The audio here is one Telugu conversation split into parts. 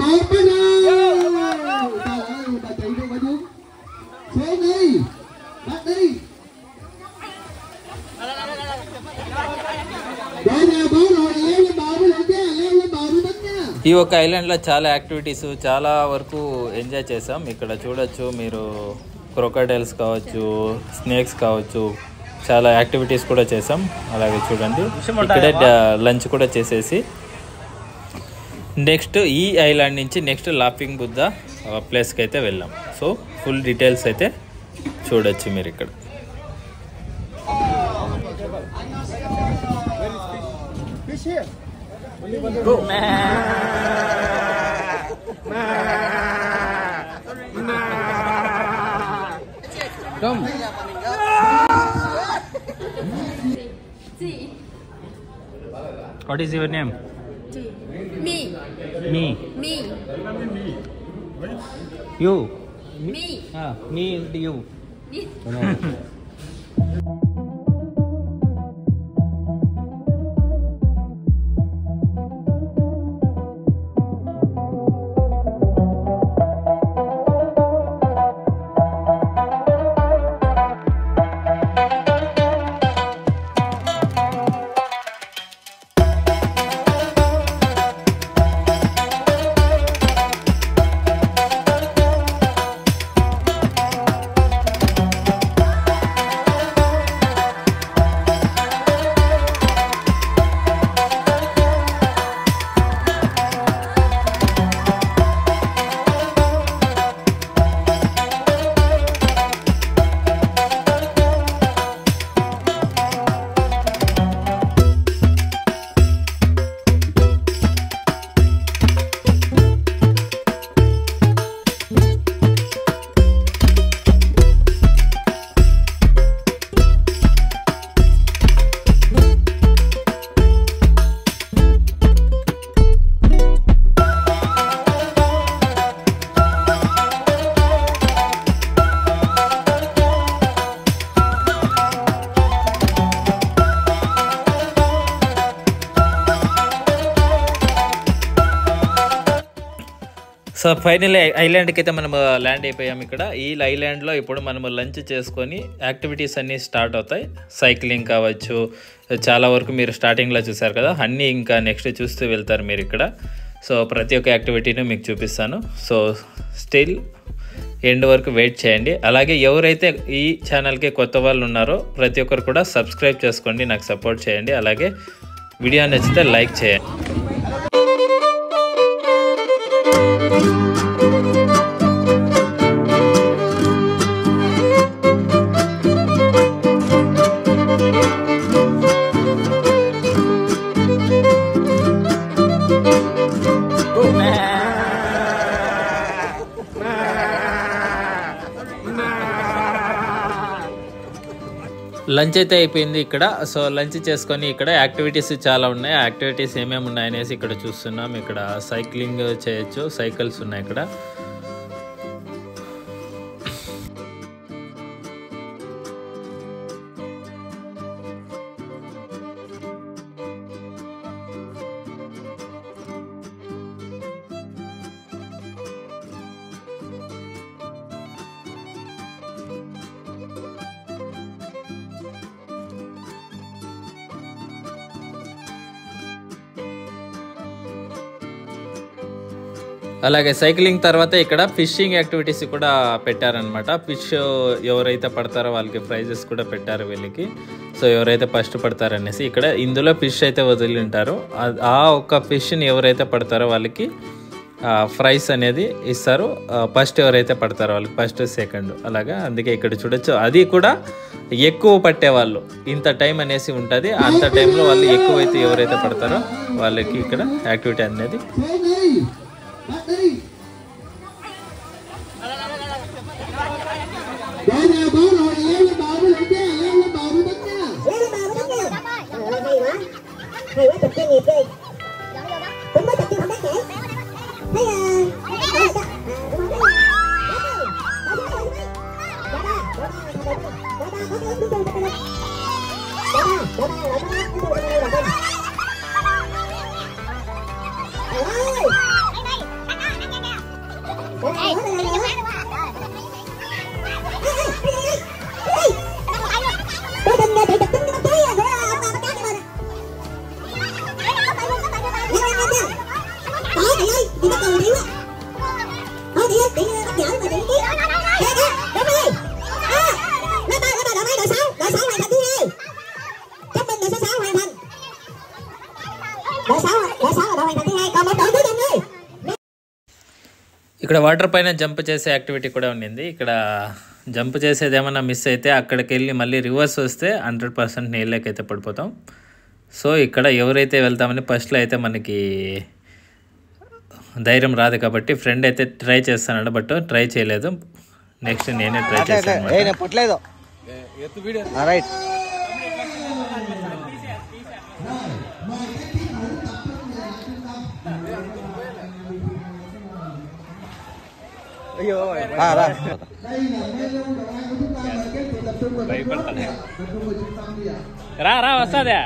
một bên này. Bà chạy đi bà Dung. Xuống đi. Bắt đi. ఈ ఒక ఐలాండ్లో చాలా యాక్టివిటీస్ చాలా వరకు ఎంజాయ్ చేసాం. ఇక్కడ చూడొచ్చు మీరు, క్రొకోడైల్స్ కావచ్చు, స్నేక్స్ కావచ్చు, చాలా యాక్టివిటీస్ కూడా చేసాం. అలాగే చూడండి ఇక్కడే లంచ్ కూడా చేసేసి నెక్స్ట్ ఈ ఐలాండ్ నుంచి నెక్స్ట్ లాఫింగ్ బుద్ధ ప్లేస్కి అయితే వెళ్ళాం. సో ఫుల్ డీటెయిల్స్ అయితే చూడొచ్చు మీరు ఇక్కడ. Come. What is your name? Me. Me. Me. You. Me. Me and you. Me. So final ఐలాండ్కి అయితే మనము ల్యాండ్ అయిపోయాం. ఇక్కడ ఈ ఐలాండ్లో ఇప్పుడు మనము లంచ్ చేసుకొని యాక్టివిటీస్ అన్నీ స్టార్ట్ అవుతాయి. సైక్లింగ్ కావచ్చు, చాలా వరకు మీరు స్టార్టింగ్లో చూసారు కదా, అన్నీ ఇంకా నెక్స్ట్ చూస్తూ వెళ్తారు మీరు ఇక్కడ. సో ప్రతి ఒక్క యాక్టివిటీని మీకు చూపిస్తాను. సో స్టిల్ ఎండ్ వరకు వెయిట్ చేయండి. అలాగే ఎవరైతే ఈ ఛానల్కి కొత్త వాళ్ళు ఉన్నారో ప్రతి ఒక్కరు కూడా సబ్స్క్రైబ్ చేసుకోండి, నాకు సపోర్ట్ చేయండి. అలాగే వీడియో నచ్చితే లైక్ చేయండి. లంచ్ అయితే అయిపోయింది ఇక్కడ. సో లంచ్ చేసుకొని ఇక్కడ యాక్టివిటీస్ చాలా ఉన్నాయి. యాక్టివిటీస్ ఏమేమి ఉన్నాయనేసి ఇక్కడ చూస్తున్నాం. ఇక్కడ సైక్లింగ్ చేయొచ్చు, సైకిల్స్ ఉన్నాయి ఇక్కడ. అలాగే సైక్లింగ్ తర్వాత ఇక్కడ ఫిషింగ్ యాక్టివిటీస్ కూడా పెట్టారనమాట. ఫిష్ ఎవరైతే పడతారో వాళ్ళకి ప్రైజెస్ కూడా పెట్టారు వీళ్ళకి. సో ఎవరైతే ఫస్ట్ పడతారనేసి ఇక్కడ ఇందులో ఫిష్ అయితే వదిలి ఉంటారు. ఆ ఒక్క ఫిష్ని ఎవరైతే పడతారో వాళ్ళకి ప్రైజ్ అనేది ఇస్తారు. ఫస్ట్ ఎవరైతే పడతారో వాళ్ళకి ఫస్ట్, సెకండ్ అలాగా. అందుకే ఇక్కడ చూడొచ్చు, అది కూడా ఎక్కువ పట్టేవాళ్ళు ఇంత టైం అనేసి ఉంటుంది. అంత టైంలో వాళ్ళు ఎక్కువైతే ఎవరైతే పడతారో వాళ్ళకి ఇక్కడ యాక్టివిటీ అనేది Bắt đi. Bố nè, bố rồi, leo lên bờ mới được nha, leo lên bờ mới bắn nha. Leo lên bờ mới bắn nha. Trời ơi, hay quá. Hay quá, tập chuyên nghiệp đi. Đúng mới tập chuyên không đáng kể. Thấy ఇక్కడ వాటర్ పైన జంప్ చేసే యాక్టివిటీ కూడా ఉండింది. ఇక్కడ జంప్ చేసేది ఏమన్నా మిస్ అయితే అక్కడికి వెళ్ళి మళ్ళీ రివర్స్ వస్తే 100% నీళ్ళకి అయితే పడిపోతాం. సో ఇక్కడ ఎవరైతే వెళ్తామని ఫస్ట్లో అయితే మనకి ధైర్యం రాదు కాబట్టి ఫ్రెండ్ అయితే ట్రై చేస్తాడు, బట్ ట్రై చేయలేదు. నెక్స్ట్ నేనే ట్రై చేశాను. రా రా వస్తాదే.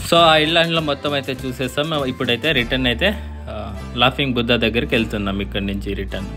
సో ఆ ఐలాండ్లో మొత్తం అయితే చూసేస్తాం. ఇప్పుడైతే రిటర్న్ అయితే లాఫింగ్ బుద్ధ దగ్గరికి వెళ్తున్నాం ఇక్కడి నుంచి రిటర్న్.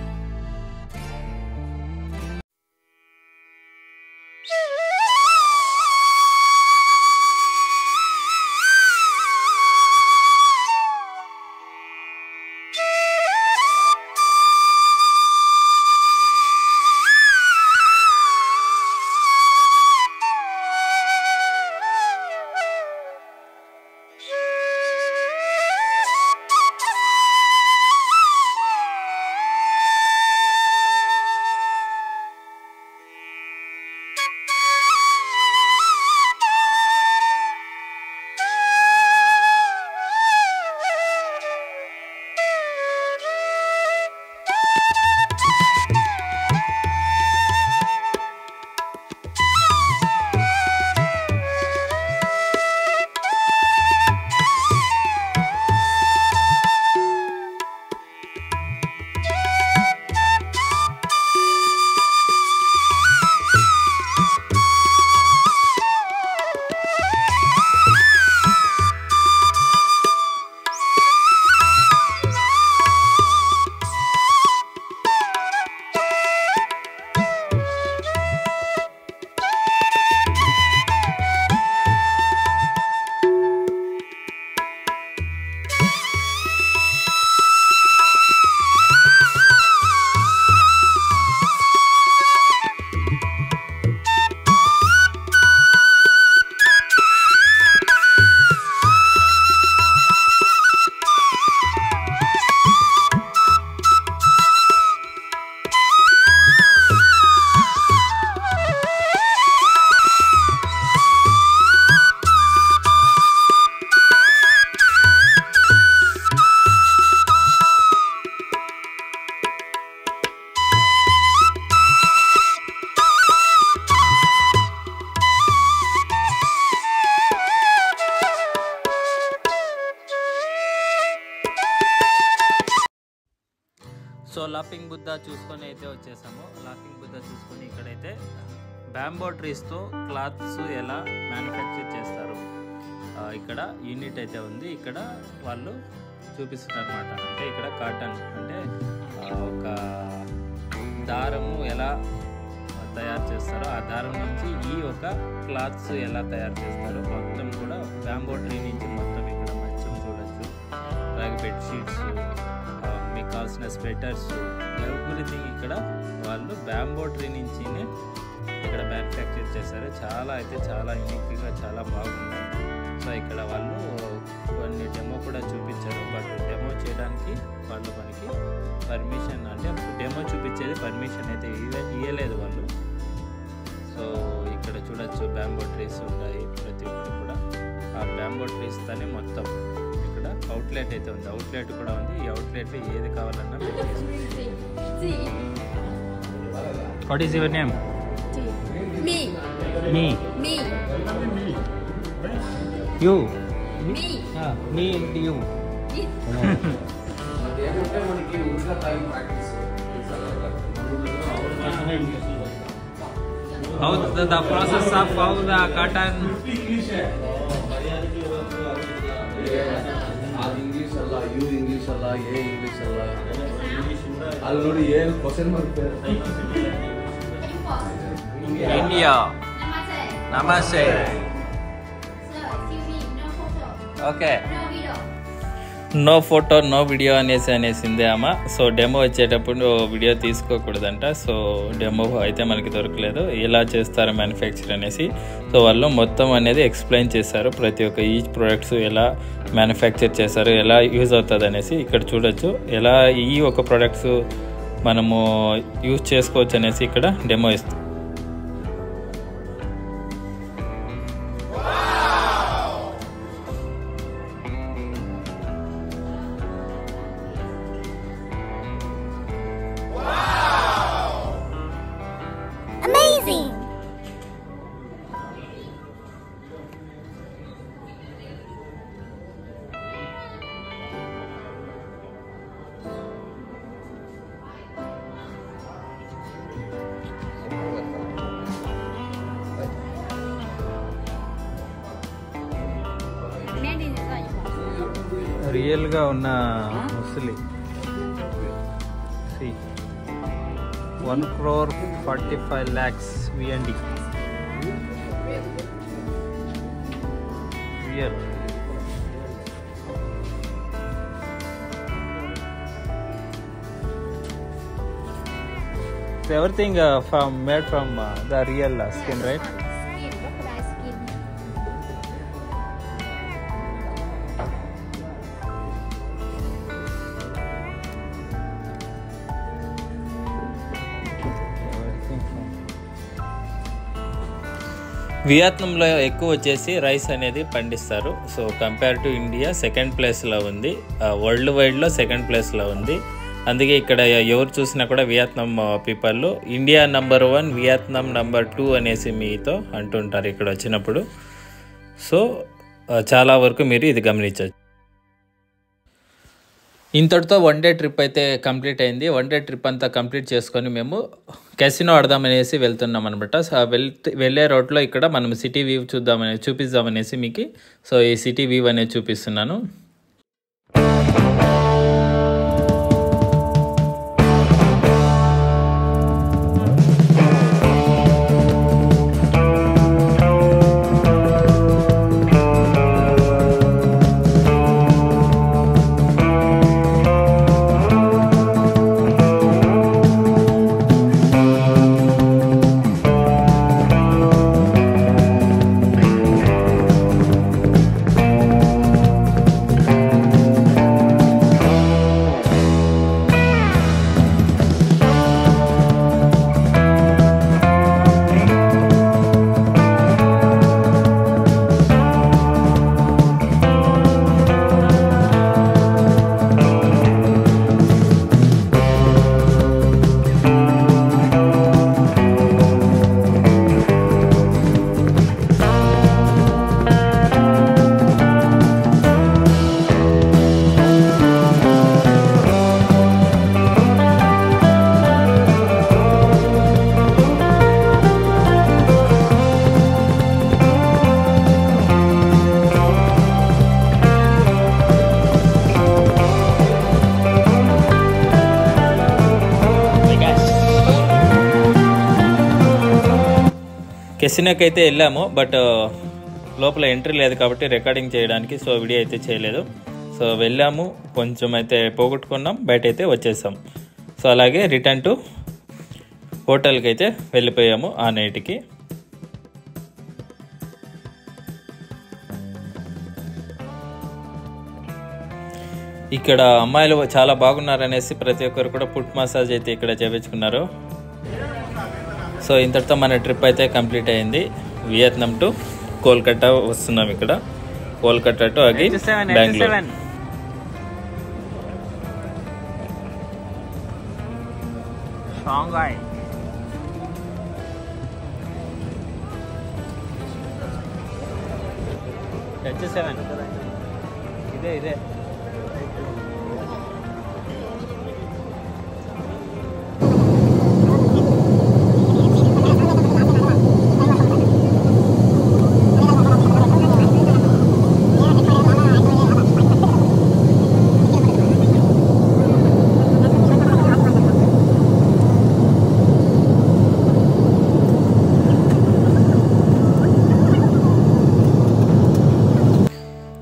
లాఫింగ్ బుద్ధ చూసుకొని అయితే వచ్చేసాము. లాఫింగ్ బుద్ధ చూసుకొని ఇక్కడైతే బ్యాంబో ట్రీస్తో క్లాత్స్ ఎలా మ్యానుఫ్యాక్చర్ చేస్తారు ఇక్కడ యూనిట్ అయితే ఉంది. ఇక్కడ వాళ్ళు చూపిస్తున్నారు అన్నమాట. అంటే ఇక్కడ కాటన్ అంటే ఒక దారము ఎలా తయారు చేస్తారో ఆ దారం నుంచి ఈ ఒక క్లాత్స్ ఎలా తయారు చేస్తారో మొత్తం కూడా బ్యాంబో ట్రీ నుంచి మొత్తం ఇక్కడ మంచం చూడొచ్చు. అలాగే బెడ్షీట్స్, మీకు కావాల్సిన స్వెటర్స్, ఎవ్రీథింగ్ ఇక్కడ వాళ్ళు బ్యాంబో ట్రీ నుంచినే ఇక్కడ మ్యానుఫ్యాక్చర్ చేశారు. చాలా అయితే చాలా యూనిక్గా చాలా బాగుంది. సో ఇక్కడ వాళ్ళు కొన్ని డెమో కూడా చూపించారు. బట్ డెమో చేయడానికి వాళ్ళు మనకి పర్మిషన్ అంటే డెమో చూపించేది పర్మిషన్ అయితే ఇవ్వలేదు వాళ్ళు. సో ఇక్కడ చూడొచ్చు బ్యాంబో ట్రీస్ ఉన్నాయి ప్రతి ఒక్కటి కూడా. ఆ బ్యాంబో ట్రీస్ తోనే మొత్తం ఇక్కడ అవుట్లెట్ అయితే ఉంది. అవుట్లెట్ కూడా ఉంది. ఈ అవుట్లెట్లో ఏది కావాలన్నా పెట్టేసుకోవచ్చు. What is your name? Me. Me Me. You Me. Me and you. How the process of how the cotton English Allah, you English Allah, ye English Allah. Already ye question mark. India. Namaste. Okay. No photo no video అనేసింది ఆమె. సో డెమో వచ్చేటప్పుడు వీడియో తీసుకోకూడదంట. సో డెమో అయితే మనకి దొరకలేదు. ఎలా చేస్తారు మ్యానుఫ్యాక్చర్ అనేసి. సో వాళ్ళు మొత్తం అనేది ఎక్స్ప్లెయిన్ చేశారు. ప్రతి ఒక్క ఈచ్ ప్రొడక్ట్స్ ఎలా మ్యానుఫ్యాక్చర్ చేస్తారు, ఎలా యూజ్ అవుతుంది అనేసి ఇక్కడ చూడొచ్చు. ఎలా ఈ ఒక ప్రొడక్ట్స్ మనము యూజ్ చేసుకోవచ్చు అనేసి ఇక్కడ డెమో ఇస్తుంది. Amazing! రియల్గా ఉన్న ముసలి 1,45,00,000 VND real. So everything made from the real skin, right? Skin, crocodile skin. వియత్నాంలో ఎక్కువ వచ్చేసి రైస్ అనేది పండిస్తారు. So compare to India second ప్లేస్లో ఉంది, వరల్డ్ వైడ్లో సెకండ్ ప్లేస్లో ఉంది. అందుకే ఇక్కడ ఎవరు చూసినా కూడా Vietnam people India number 1 Vietnam number 2 అనేసి మీతో అంటుంటారు ఇక్కడ వచ్చినప్పుడు. సో చాలా వరకు మీరు ఇది గమనించవచ్చు. ఇంతటితో వన్ డే ట్రిప్ అయితే కంప్లీట్ అయింది. వన్ డే ట్రిప్ అంతా కంప్లీట్ చేసుకొని మేము క్యాసినో ఆడదామనేసి వెళ్తున్నాం అనమాట. వెళ్ళే రోడ్లో ఇక్కడ మనం సిటీ వ్యూ చూపిద్దామనేసి మీకు సో ఈ సిటీ వ్యూ అనేది చూపిస్తున్నాను. కెసినోకి అయితే వెళ్ళాము, బట్ లోపల ఎంట్రీ లేదు కాబట్టి రికార్డింగ్ చేయడానికి సో వీడియో అయితే చేయలేదు. సో వెళ్ళాము, కొంచెం అయితే పోగొట్టుకున్నాం, బయట అయితే వచ్చేసాం. సో అలాగే రిటర్న్ టు హోటల్కి అయితే వెళ్ళిపోయాము ఆ నైట్కి. ఇక్కడ అమ్మాయిలు చాలా బాగున్నారనేసి ప్రతి ఒక్కరు కూడా ఫుట్ మసాజ్ అయితే ఇక్కడ చేయించుకున్నారు. సో ఇంతటితో మన ట్రిప్ అయితే కంప్లీట్ అయింది. వియత్నాం టు కోల్కతా వస్తున్నాం. ఇక్కడ Kolkata to again Bengaluru. Shanghai H7 ఇదే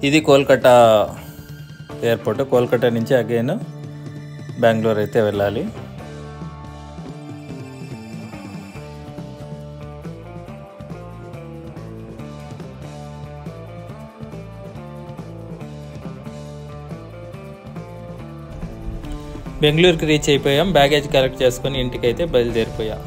ఇది కోల్కతా ఎయిర్పోర్ట్. కోల్కతా నుంచి అగైన్ బెంగళూరు అయితే వెళ్ళాలి. బెంగళూరుకి రీచ్ అయిపోయాం. బ్యాగేజ్ కలెక్ట్ చేసుకొని ఇంటికి అయితే బయలుదేరిపోయాం.